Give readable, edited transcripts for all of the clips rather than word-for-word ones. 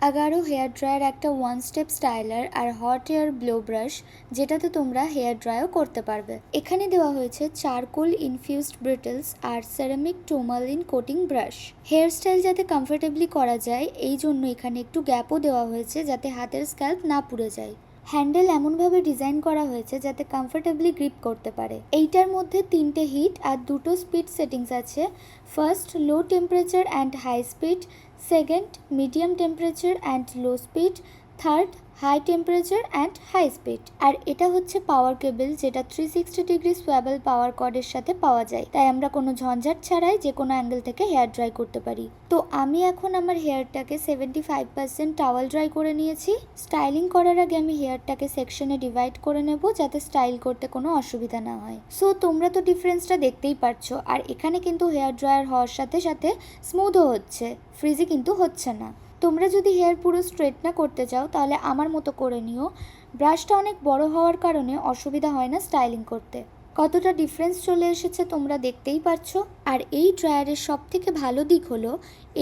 Agaro hair dryer একটা one step styler আর hot hair blow brush, যেটাতে তোমরা হেয়ার ড্রাইও করতে পারবে। এখানে দেওয়া হয়েছে চারকোল ইনফিউজড ব্রিটলস আর ceramic tourmaline coating brush. Hair style যাতে কমফোর্টেবলি করা যায় এই জন্য এখানে একটু গ্যাপও দেওয়া হয়েছে যাতে হাতের স্ক্যাল্প না পুড়ে যায়। হ্যান্ডেল এমনভাবে ডিজাইন করা হয়েছে যাতে কমফোর্টেবলি গ্রিপ করতে পারে। এইটার মধ্যে 3টে হিট আর 2টো স্পিড সেটিংস আছে। First low temperature and high speed, second medium temperature and low speed, third high temperature and high speed. আর এটা হচ্ছে পাওয়ার কেবল, যেটা 360 ডিগ্রি সোয়াবেল পাওয়ার কর্ডের সাথে পাওয়া যায়, তাই আমরা কোনো ঝঞ্ঝাট ছাড়াই যে কোনো অ্যাঙ্গেল থেকে হেয়ার ড্রাই করতে পারি। তো আমি এখন আমার হেয়ারটাকে 75% টাওয়াল ড্রাই করে নিয়েছি। স্টাইলিং করার আগে আমি হেয়ারটাকে সেকশনে ডিভাইড করে নেব যাতে স্টাইল করতে কোনো অসুবিধা না হয়। সো তোমরা তো ডিফারেন্সটা দেখতেই পারছো। আর এখানে কিন্তু হেয়ার ড্রায়ার হওয়ার সাথে সাথে স্মুথও হচ্ছে, ফ্রিজি কিন্তু হচ্ছে না। তোমরা যদি হেয়ার পুরো স্ট্রেট না করতে চাও তাহলে আমার মতো করে নিও। ব্রাশটা অনেক বড় হওয়ার কারণে অসুবিধা হয় না স্টাইলিং করতে। কতটা ডিফারেন্স চলে এসেছে তোমরা দেখতেই পাচ্ছো। আর এই ড্রায়ারের সব থেকে ভালো দিক হলো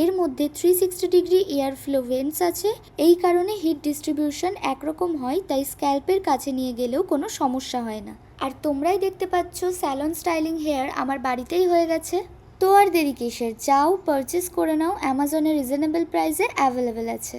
এর মধ্যে 360 ডিগ্রি এয়ার ফ্লো ভেন্টস আছে। এই কারণে হিট ডিস্ট্রিবিউশন একরকম হয়, তাই স্ক্যাল্পের কাছে নিয়ে গেলেও কোনো সমস্যা হয় না। আর তোমরাই দেখতে পাচ্ছ স্যালন স্টাইলিং হেয়ার আমার বাড়িতেই হয়ে গেছে। তো আর দেরি কিসের, যাও পারচেস করে নাও, অ্যামাজনে রিজনেবল প্রাইসে অ্যাভেলেবেল আছে।